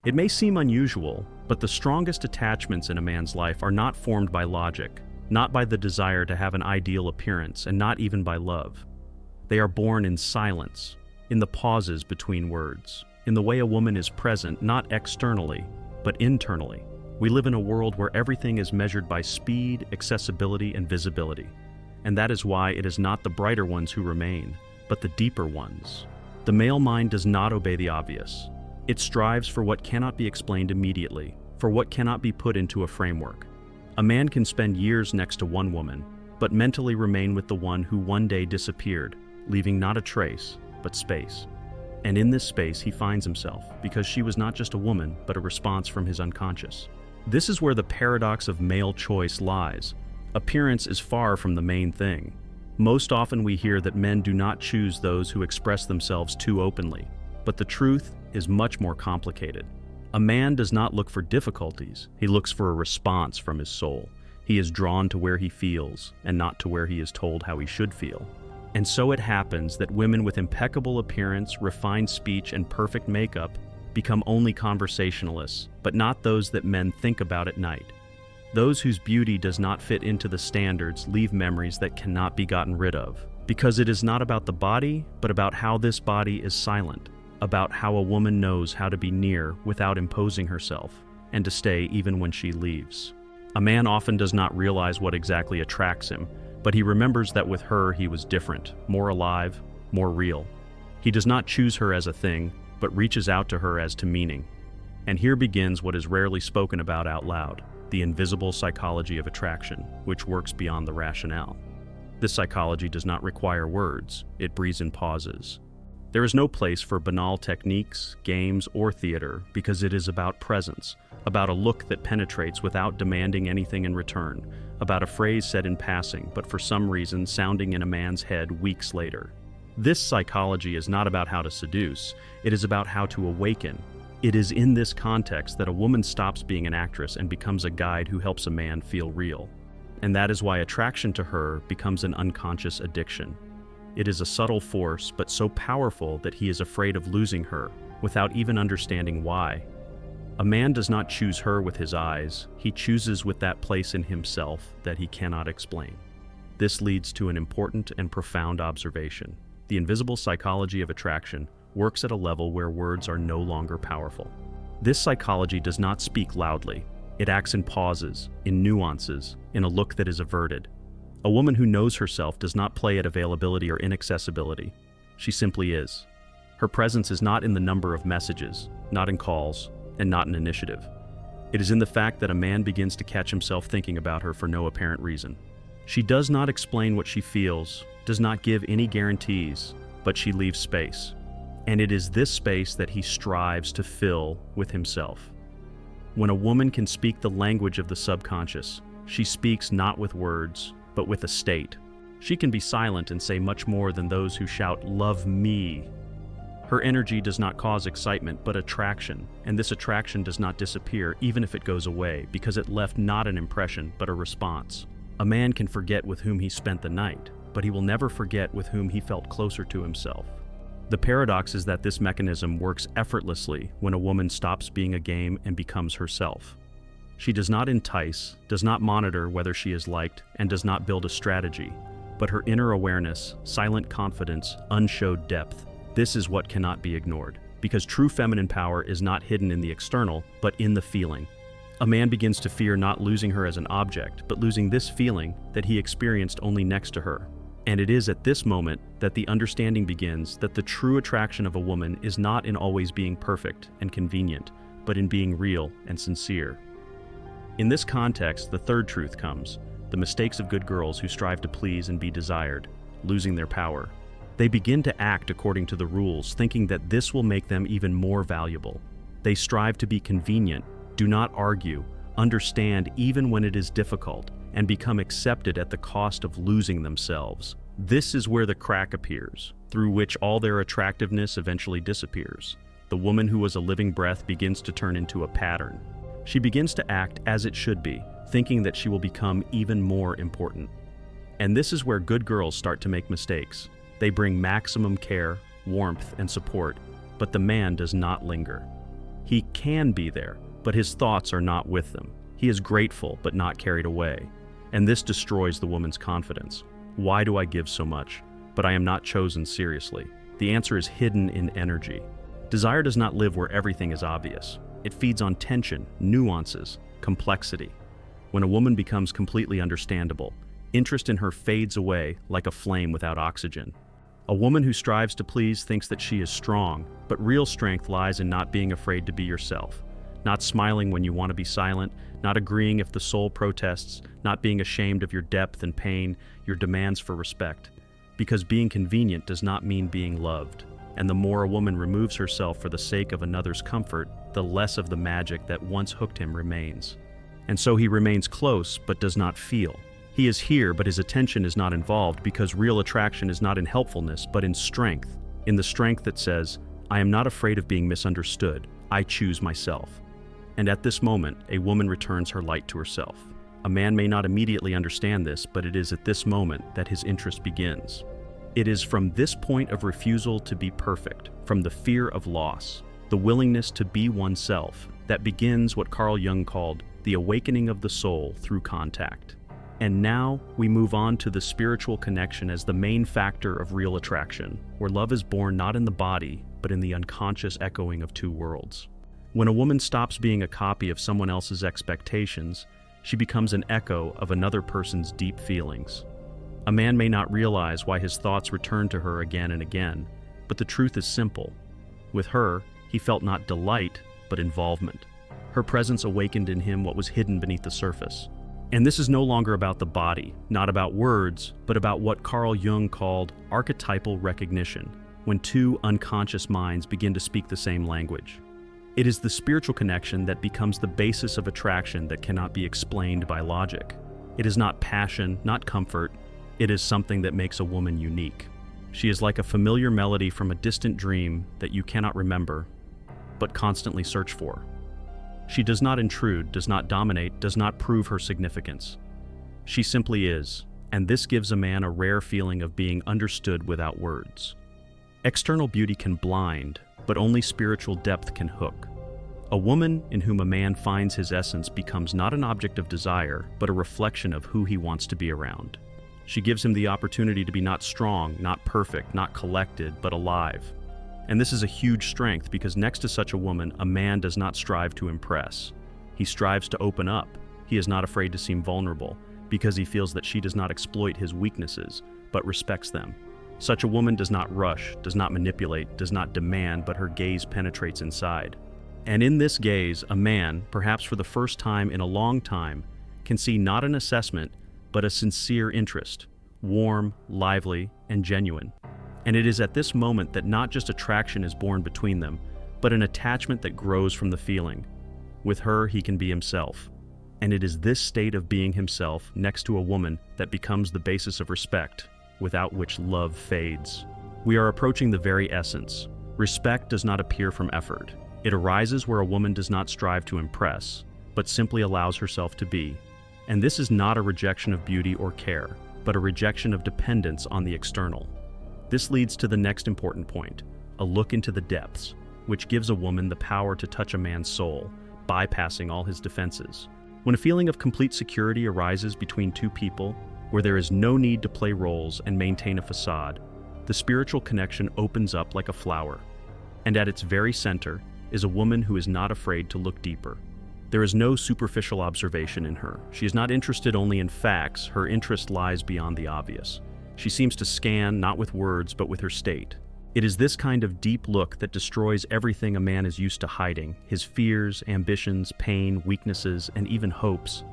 It may seem unusual, but the strongest attachments in a man's life are not formed by logic, not by the desire to have an ideal appearance, and not even by love. They are born in silence, in the pauses between words, in the way a woman is present not externally, but internally. We live in a world where everything is measured by speed, accessibility, and visibility. And that is why it is not the brighter ones who remain, but the deeper ones. The male mind does not obey the obvious. It strives for what cannot be explained immediately, for what cannot be put into a framework. A man can spend years next to one woman, but mentally remain with the one who one day disappeared, leaving not a trace, but space. And in this space he finds himself, because she was not just a woman, but a response from his unconscious. This is where the paradox of male choice lies. Appearance is far from the main thing. Most often we hear that men do not choose those who express themselves too openly, but the truth is much more complicated. A man does not look for difficulties, he looks for a response from his soul. He is drawn to where he feels, and not to where he is told how he should feel. And so it happens that women with impeccable appearance, refined speech, and perfect makeup become only conversationalists, but not those that men think about at night. Those whose beauty does not fit into the standards leave memories that cannot be gotten rid of, because it is not about the body, but about how this body is silent, about how a woman knows how to be near without imposing herself, and to stay even when she leaves. A man often does not realize what exactly attracts him, but he remembers that with her he was different, more alive, more real. He does not choose her as a thing, but reaches out to her as to meaning. And here begins what is rarely spoken about out loud, the invisible psychology of attraction, which works beyond the rationale. This psychology does not require words, it breathes in pauses. There is no place for banal techniques, games, or theater, because it is about presence, about a look that penetrates without demanding anything in return, about a phrase said in passing, but for some reason sounding in a man's head weeks later. This psychology is not about how to seduce, it is about how to awaken. It is in this context that a woman stops being an actress and becomes a guide who helps a man feel real. And that is why attraction to her becomes an unconscious addiction. It is a subtle force, but so powerful that he is afraid of losing her, without even understanding why. A man does not choose her with his eyes, he chooses with that place in himself that he cannot explain. This leads to an important and profound observation. The invisible psychology of attraction works at a level where words are no longer powerful. This psychology does not speak loudly. It acts in pauses, in nuances, in a look that is averted. A woman who knows herself does not play at availability or inaccessibility. She simply is. Her presence is not in the number of messages, not in calls, and not in initiative. It is in the fact that a man begins to catch himself thinking about her for no apparent reason. She does not explain what she feels, does not give any guarantees, but she leaves space. And it is this space that he strives to fill with himself. When a woman can speak the language of the subconscious, she speaks not with words, but with a state. She can be silent and say much more than those who shout, "Love me." Her energy does not cause excitement, but attraction, and this attraction does not disappear even if it goes away, because it left not an impression, but a response. A man can forget with whom he spent the night, but he will never forget with whom he felt closer to himself. The paradox is that this mechanism works effortlessly when a woman stops being a game and becomes herself. She does not entice, does not monitor whether she is liked, and does not build a strategy, but her inner awareness, silent confidence, unshowed depth. This is what cannot be ignored, because true feminine power is not hidden in the external, but in the feeling. A man begins to fear not losing her as an object, but losing this feeling that he experienced only next to her. And it is at this moment that the understanding begins that the true attraction of a woman is not in always being perfect and convenient, but in being real and sincere. In this context, the third truth comes: the mistakes of good girls who strive to please and be desired, losing their power. They begin to act according to the rules, thinking that this will make them even more valuable. They strive to be convenient, do not argue, understand even when it is difficult, and become accepted at the cost of losing themselves. This is where the crack appears, through which all their attractiveness eventually disappears. The woman who was a living breath begins to turn into a pattern. She begins to act as it should be, thinking that she will become even more important. And this is where good girls start to make mistakes. They bring maximum care, warmth, and support, but the man does not linger. He can be there, but his thoughts are not with them. He is grateful, but not carried away. And this destroys the woman's confidence. Why do I give so much, but I am not chosen seriously? The answer is hidden in energy. Desire does not live where everything is obvious. It feeds on tension, nuances, complexity. When a woman becomes completely understandable, interest in her fades away like a flame without oxygen. A woman who strives to please thinks that she is strong, but real strength lies in not being afraid to be yourself, not smiling when you want to be silent, not agreeing if the soul protests, not being ashamed of your depth and pain, your demands for respect. Because being convenient does not mean being loved. And the more a woman removes herself for the sake of another's comfort, the less of the magic that once hooked him remains. And so he remains close, but does not feel. He is here, but his attention is not involved because real attraction is not in helpfulness, but in strength. In the strength that says, I am not afraid of being misunderstood. I choose myself. And at this moment, a woman returns her light to herself. A man may not immediately understand this, but it is at this moment that his interest begins. It is from this point of refusal to be perfect, from the fear of loss, the willingness to be oneself, that begins what Carl Jung called the awakening of the soul through contact. And now we move on to the spiritual connection as the main factor of real attraction, where love is born not in the body, but in the unconscious echoing of two worlds. When a woman stops being a copy of someone else's expectations, she becomes an echo of another person's deep feelings. A man may not realize why his thoughts return to her again and again, but the truth is simple. With her, he felt not delight, but involvement. Her presence awakened in him what was hidden beneath the surface. And this is no longer about the body, not about words, but about what Carl Jung called archetypal recognition, when two unconscious minds begin to speak the same language. It is the spiritual connection that becomes the basis of attraction that cannot be explained by logic. It is not passion, not comfort. It is something that makes a woman unique. She is like a familiar melody from a distant dream that you cannot remember, but constantly search for. She does not intrude, does not dominate, does not prove her significance. She simply is, and this gives a man a rare feeling of being understood without words. External beauty can blind, but only spiritual depth can hook. A woman in whom a man finds his essence becomes not an object of desire, but a reflection of who he wants to be around. She gives him the opportunity to be not strong, not perfect, not collected, but alive. And this is a huge strength because next to such a woman, a man does not strive to impress. He strives to open up. He is not afraid to seem vulnerable because he feels that she does not exploit his weaknesses, but respects them. Such a woman does not rush, does not manipulate, does not demand, but her gaze penetrates inside. And in this gaze, a man, perhaps for the first time in a long time, can see not an assessment, but a sincere interest, warm, lively, and genuine. And it is at this moment that not just attraction is born between them, but an attachment that grows from the feeling. With her, he can be himself. And it is this state of being himself next to a woman that becomes the basis of respect, without which love fades. We are approaching the very essence. Respect does not appear from effort. It arises where a woman does not strive to impress, but simply allows herself to be. And this is not a rejection of beauty or care, but a rejection of dependence on the external. This leads to the next important point, a look into the depths, which gives a woman the power to touch a man's soul, bypassing all his defenses. When a feeling of complete security arises between two people, where there is no need to play roles and maintain a facade, the spiritual connection opens up like a flower. And at its very center is a woman who is not afraid to look deeper. There is no superficial observation in her. She is not interested only in facts, her interest lies beyond the obvious. She seems to scan not with words but with her state. It is this kind of deep look that destroys everything a man is used to hiding, his fears, ambitions, pain, weaknesses, and even hopes.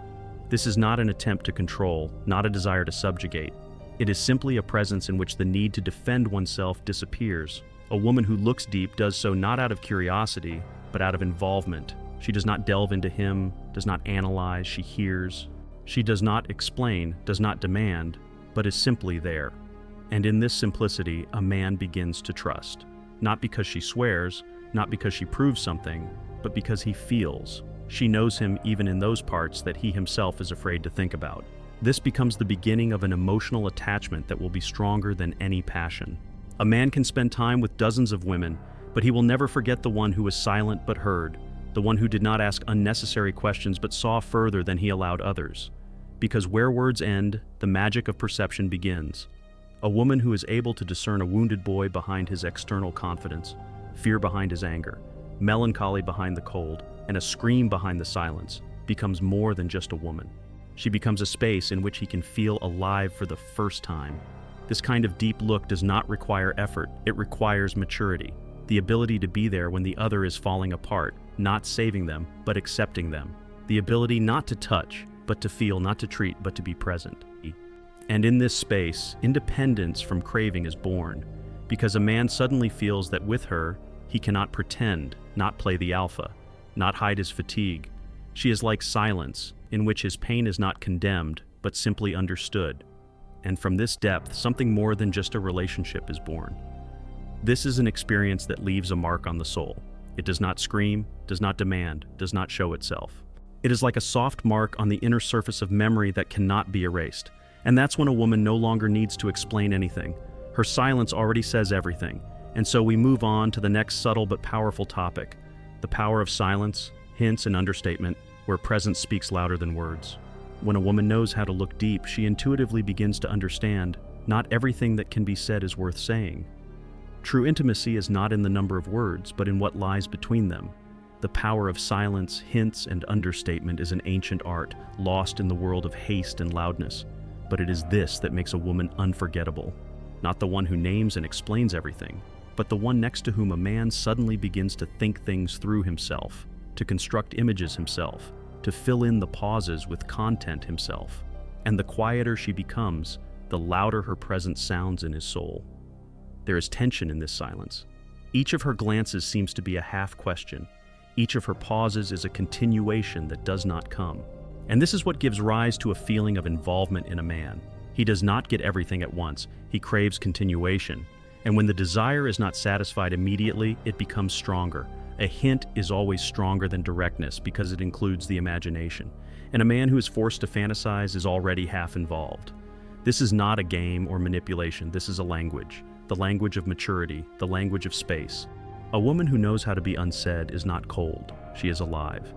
This is not an attempt to control, not a desire to subjugate. It is simply a presence in which the need to defend oneself disappears. A woman who looks deep does so not out of curiosity, but out of involvement. She does not delve into him, does not analyze, she hears. She does not explain, does not demand, but is simply there. And in this simplicity, a man begins to trust. Not because she swears, not because she proves something, but because he feels. She knows him even in those parts that he himself is afraid to think about. This becomes the beginning of an emotional attachment that will be stronger than any passion. A man can spend time with dozens of women, but he will never forget the one who was silent but heard, the one who did not ask unnecessary questions but saw further than he allowed others. Because where words end, the magic of perception begins. A woman who is able to discern a wounded boy behind his external confidence, fear behind his anger, melancholy behind the cold, and a scream behind the silence, becomes more than just a woman. She becomes a space in which he can feel alive for the first time. This kind of deep look does not require effort, it requires maturity. The ability to be there when the other is falling apart, not saving them, but accepting them. The ability not to touch, but to feel, not to treat, but to be present. And in this space, independence from craving is born, because a man suddenly feels that with her, he cannot pretend, not play the alpha, not hide his fatigue. She is like silence, in which his pain is not condemned, but simply understood. And from this depth, something more than just a relationship is born. This is an experience that leaves a mark on the soul. It does not scream, does not demand, does not show itself. It is like a soft mark on the inner surface of memory that cannot be erased. And that's when a woman no longer needs to explain anything. Her silence already says everything. And so we move on to the next subtle but powerful topic, the power of silence, hints, and understatement, where presence speaks louder than words. When a woman knows how to look deep, she intuitively begins to understand not everything that can be said is worth saying. True intimacy is not in the number of words, but in what lies between them. The power of silence, hints, and understatement is an ancient art, lost in the world of haste and loudness. But it is this that makes a woman unforgettable. Not the one who names and explains everything, but the one next to whom a man suddenly begins to think things through himself, to construct images himself, to fill in the pauses with content himself. And the quieter she becomes, the louder her presence sounds in his soul. There is tension in this silence. Each of her glances seems to be a half question. Each of her pauses is a continuation that does not come. And this is what gives rise to a feeling of involvement in a man. He does not get everything at once. He craves continuation. And when the desire is not satisfied immediately, it becomes stronger. A hint is always stronger than directness because it includes the imagination. And a man who is forced to fantasize is already half involved. This is not a game or manipulation. This is a language. The language of maturity, the language of space. A woman who knows how to be unsaid is not cold. She is alive.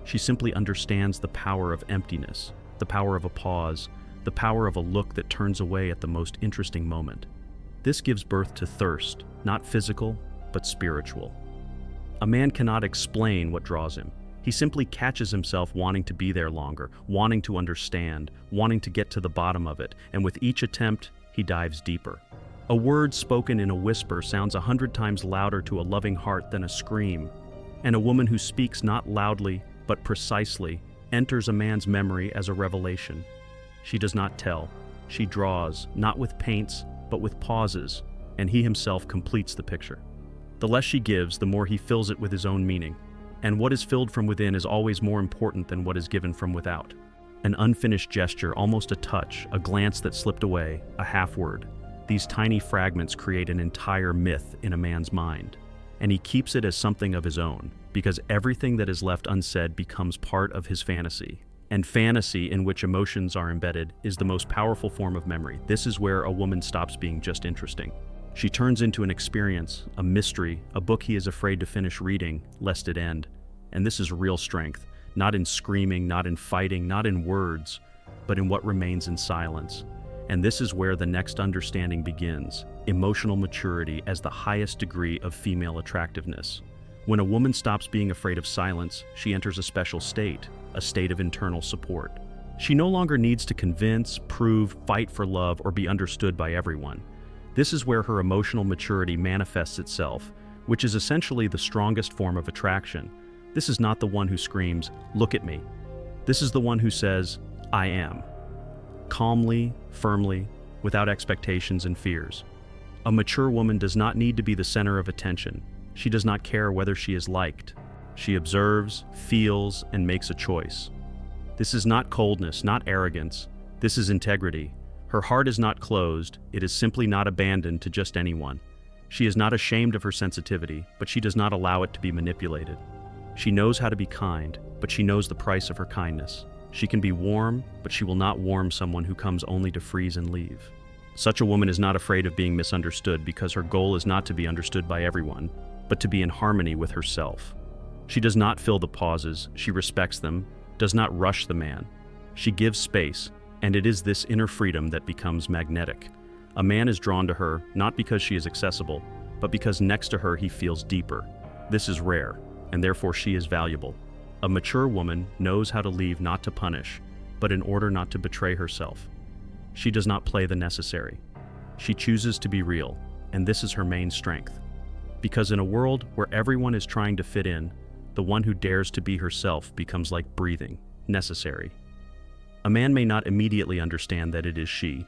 She simply understands the power of emptiness, the power of a pause, the power of a look that turns away at the most interesting moment. This gives birth to thirst, not physical, but spiritual. A man cannot explain what draws him. He simply catches himself wanting to be there longer, wanting to understand, wanting to get to the bottom of it, and with each attempt, he dives deeper. A word spoken in a whisper sounds 100 times louder to a loving heart than a scream, and a woman who speaks not loudly, but precisely, enters a man's memory as a revelation. She does not tell. She draws, not with paints, but with pauses, and he himself completes the picture. The less she gives, the more he fills it with his own meaning. And what is filled from within is always more important than what is given from without. An unfinished gesture, almost a touch, a glance that slipped away, a half word. These tiny fragments create an entire myth in a man's mind. And he keeps it as something of his own, because everything that is left unsaid becomes part of his fantasy. And fantasy, in which emotions are embedded, is the most powerful form of memory. This is where a woman stops being just interesting. She turns into an experience, a mystery, a book he is afraid to finish reading, lest it end. And this is real strength, not in screaming, not in fighting, not in words, but in what remains in silence. And this is where the next understanding begins, emotional maturity as the highest degree of female attractiveness. When a woman stops being afraid of silence, she enters a special state, a state of internal support. She no longer needs to convince, prove, fight for love, or be understood by everyone. This is where her emotional maturity manifests itself, which is essentially the strongest form of attraction. This is not the one who screams, "Look at me." This is the one who says, "I am." Calmly, firmly, without expectations and fears. A mature woman does not need to be the center of attention. She does not care whether she is liked. She observes, feels, and makes a choice. This is not coldness, not arrogance. This is integrity. Her heart is not closed. It is simply not abandoned to just anyone. She is not ashamed of her sensitivity, but she does not allow it to be manipulated. She knows how to be kind, but she knows the price of her kindness. She can be warm, but she will not warm someone who comes only to freeze and leave. Such a woman is not afraid of being misunderstood because her goal is not to be understood by everyone, but to be in harmony with herself. She does not fill the pauses, she respects them, does not rush the man. She gives space, and it is this inner freedom that becomes magnetic. A man is drawn to her not because she is accessible, but because next to her he feels deeper. This is rare, and therefore she is valuable. A mature woman knows how to leave not to punish, but in order not to betray herself. She does not play the necessary. She chooses to be real, and this is her main strength. Because in a world where everyone is trying to fit in, the one who dares to be herself becomes like breathing, necessary. A man may not immediately understand that it is she,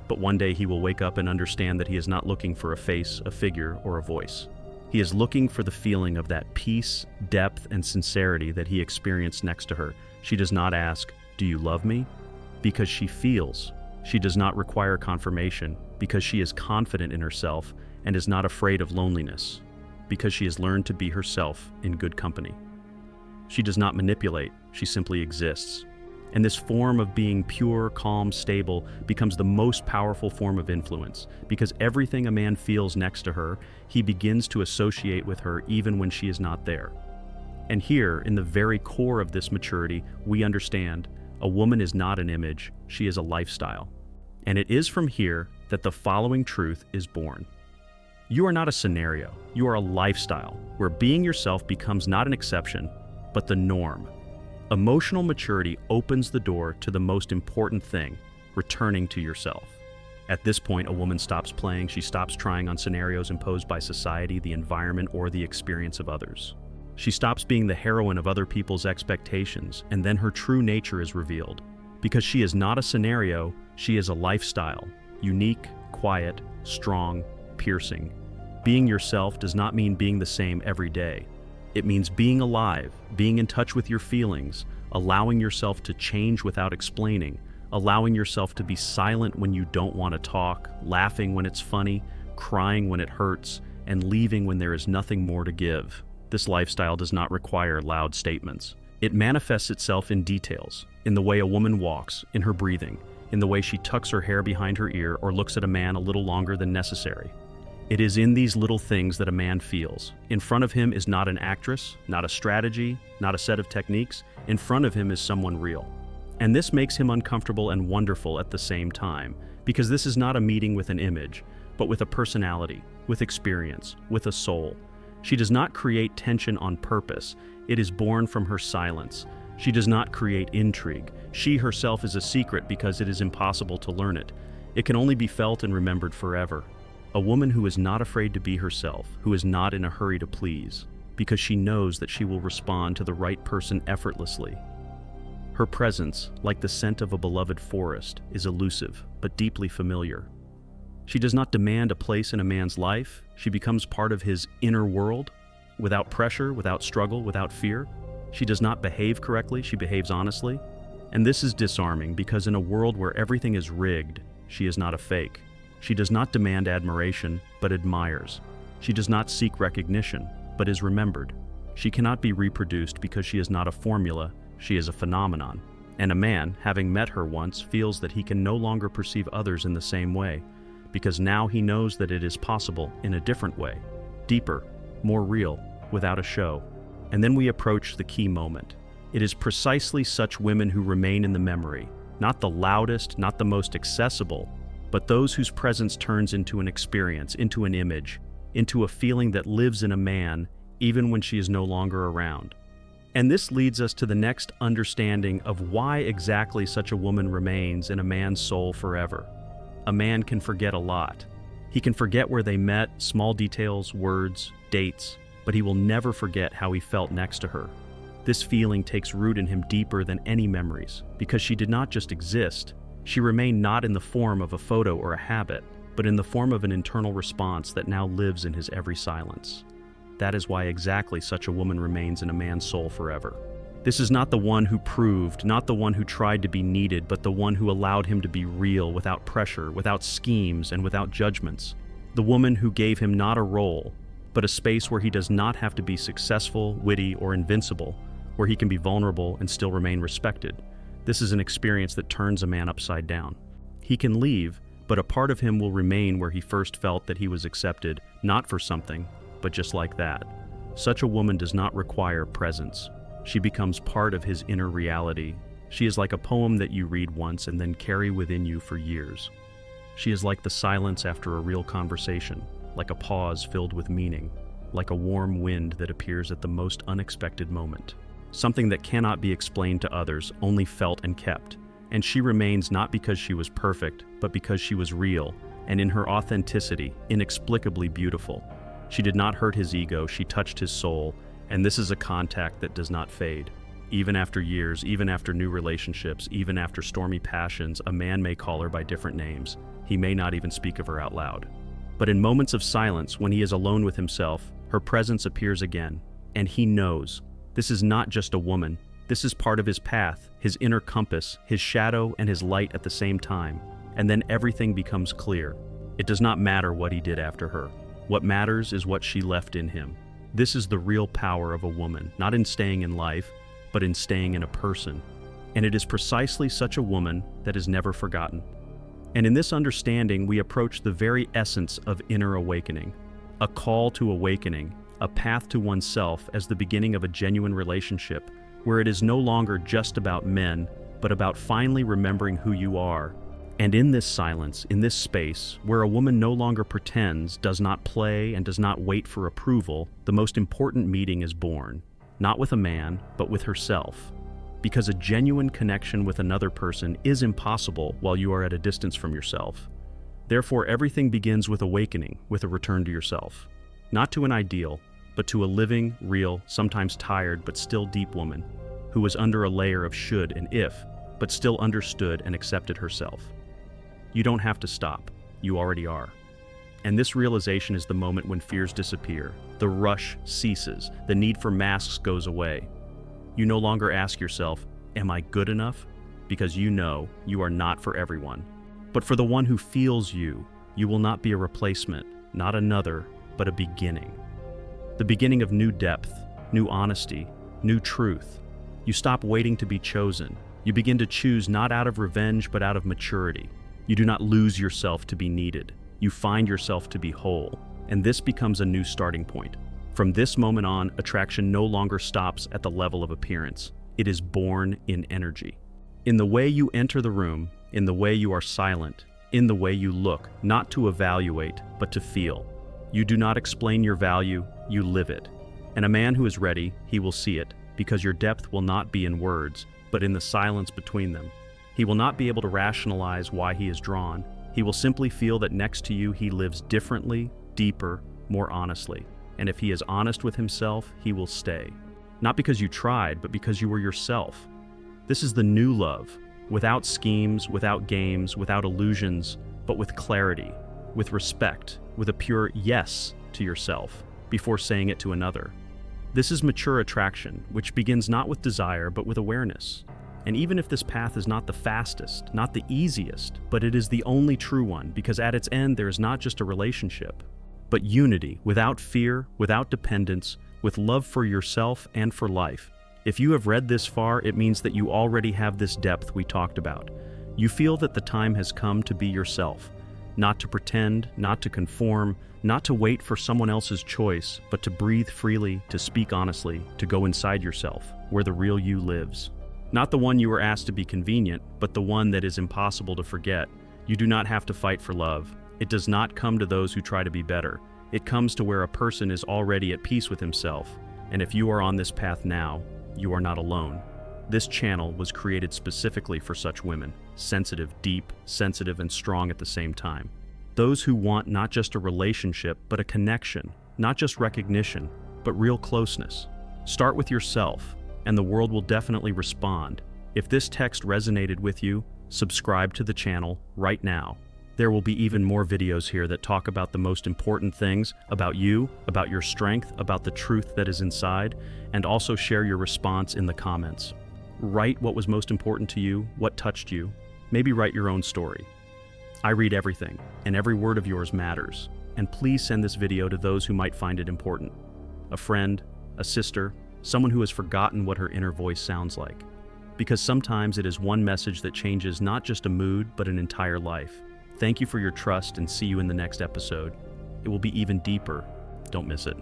but one day he will wake up and understand that he is not looking for a face, a figure, or a voice. He is looking for the feeling of that peace, depth, and sincerity that he experienced next to her. She does not ask, "Do you love me?" Because she feels. She does not require confirmation because she is confident in herself and is not afraid of loneliness, because she has learned to be herself in good company. She does not manipulate, she simply exists. And this form of being pure, calm, stable becomes the most powerful form of influence, because everything a man feels next to her, he begins to associate with her even when she is not there. And here, in the very core of this maturity, we understand a woman is not an image, she is a lifestyle. And it is from here that the following truth is born. You are not a scenario, you are a lifestyle, where being yourself becomes not an exception, but the norm. Emotional maturity opens the door to the most important thing, returning to yourself. At this point, a woman stops playing, she stops trying on scenarios imposed by society, the environment, or the experience of others. She stops being the heroine of other people's expectations, and then her true nature is revealed. Because she is not a scenario, she is a lifestyle, unique, quiet, strong, piercing. Being yourself does not mean being the same every day. It means being alive, being in touch with your feelings, allowing yourself to change without explaining, allowing yourself to be silent when you don't want to talk, laughing when it's funny, crying when it hurts, and leaving when there is nothing more to give. This lifestyle does not require loud statements. It manifests itself in details, in the way a woman walks, in her breathing, in the way she tucks her hair behind her ear or looks at a man a little longer than necessary. It is in these little things that a man feels. In front of him is not an actress, not a strategy, not a set of techniques. In front of him is someone real. And this makes him uncomfortable and wonderful at the same time, because this is not a meeting with an image, but with a personality, with experience, with a soul. She does not create tension on purpose. It is born from her silence. She does not create intrigue. She herself is a secret because it is impossible to learn it. It can only be felt and remembered forever. A woman who is not afraid to be herself, who is not in a hurry to please, because she knows that she will respond to the right person effortlessly. Her presence, like the scent of a beloved forest, is elusive, but deeply familiar. She does not demand a place in a man's life. She becomes part of his inner world, without pressure, without struggle, without fear. She does not behave correctly, she behaves honestly. And this is disarming, because in a world where everything is rigged, she is not a fake. She does not demand admiration, but admires. She does not seek recognition, but is remembered. She cannot be reproduced because she is not a formula, she is a phenomenon. And a man, having met her once, feels that he can no longer perceive others in the same way, because now he knows that it is possible in a different way, deeper, more real, without a show. And then we approach the key moment. It is precisely such women who remain in the memory, not the loudest, not the most accessible, but those whose presence turns into an experience, into an image, into a feeling that lives in a man, even when she is no longer around. And this leads us to the next understanding of why exactly such a woman remains in a man's soul forever. A man can forget a lot. He can forget where they met, small details, words, dates, but he will never forget how he felt next to her. This feeling takes root in him deeper than any memories, because she did not just exist. She remained not in the form of a photo or a habit, but in the form of an internal response that now lives in his every silence. That is why exactly such a woman remains in a man's soul forever. This is not the one who proved, not the one who tried to be needed, but the one who allowed him to be real, without pressure, without schemes, and without judgments. The woman who gave him not a role, but a space where he does not have to be successful, witty, or invincible, where he can be vulnerable and still remain respected. This is an experience that turns a man upside down. He can leave, but a part of him will remain where he first felt that he was accepted, not for something, but just like that. Such a woman does not require presence. She becomes part of his inner reality. She is like a poem that you read once and then carry within you for years. She is like the silence after a real conversation, like a pause filled with meaning, like a warm wind that appears at the most unexpected moment. Something that cannot be explained to others, only felt and kept. And she remains not because she was perfect, but because she was real, and in her authenticity, inexplicably beautiful. She did not hurt his ego, she touched his soul, and this is a contact that does not fade. Even after years, even after new relationships, even after stormy passions, a man may call her by different names. He may not even speak of her out loud. But in moments of silence, when he is alone with himself, her presence appears again, and he knows. This is not just a woman. This is part of his path, his inner compass, his shadow and his light at the same time. And then everything becomes clear. It does not matter what he did after her. What matters is what she left in him. This is the real power of a woman, not in staying in life, but in staying in a person. And it is precisely such a woman that is never forgotten. And in this understanding, we approach the very essence of inner awakening. A call to awakening, a path to oneself as the beginning of a genuine relationship, where it is no longer just about men, but about finally remembering who you are. And in this silence, in this space, where a woman no longer pretends, does not play, and does not wait for approval, the most important meeting is born. Not with a man, but with herself. Because a genuine connection with another person is impossible while you are at a distance from yourself. Therefore, everything begins with awakening, with a return to yourself. Not to an ideal, but to a living, real, sometimes tired, but still deep woman, who was under a layer of should and if, but still understood and accepted herself. You don't have to stop. You already are. And this realization is the moment when fears disappear. The rush ceases. The need for masks goes away. You no longer ask yourself, am I good enough? Because you know you are not for everyone. But for the one who feels you, you will not be a replacement, not another, but a beginning. The beginning of new depth, new honesty, new truth. You stop waiting to be chosen. You begin to choose not out of revenge, but out of maturity. You do not lose yourself to be needed. You find yourself to be whole. And this becomes a new starting point. From this moment on, attraction no longer stops at the level of appearance. It is born in energy. In the way you enter the room, in the way you are silent, in the way you look, not to evaluate, but to feel. You do not explain your value, you live it. And a man who is ready, he will see it, because your depth will not be in words, but in the silence between them. He will not be able to rationalize why he is drawn. He will simply feel that next to you he lives differently, deeper, more honestly. And if he is honest with himself, he will stay. Not because you tried, but because you were yourself. This is the new love, without schemes, without games, without illusions, but with clarity, with respect, with a pure yes to yourself before saying it to another. This is mature attraction, which begins not with desire, but with awareness. And even if this path is not the fastest, not the easiest, but it is the only true one, because at its end there is not just a relationship, but unity, without fear, without dependence, with love for yourself and for life. If you have read this far, it means that you already have this depth we talked about. You feel that the time has come to be yourself, not to pretend, not to conform, not to wait for someone else's choice, but to breathe freely, to speak honestly, to go inside yourself, where the real you lives. Not the one you were asked to be convenient, but the one that is impossible to forget. You do not have to fight for love. It does not come to those who try to be better. It comes to where a person is already at peace with himself. And if you are on this path now, you are not alone. This channel was created specifically for such women, sensitive, deep, sensitive, and strong at the same time. Those who want not just a relationship, but a connection, not just recognition, but real closeness. Start with yourself, and the world will definitely respond. If this text resonated with you, subscribe to the channel right now. There will be even more videos here that talk about the most important things about you, about your strength, about the truth that is inside, and also share your response in the comments. Write what was most important to you, what touched you. Maybe write your own story. I read everything, and every word of yours matters. And please send this video to those who might find it important. A friend, a sister, someone who has forgotten what her inner voice sounds like. Because sometimes it is one message that changes not just a mood, but an entire life. Thank you for your trust, and see you in the next episode. It will be even deeper. Don't miss it.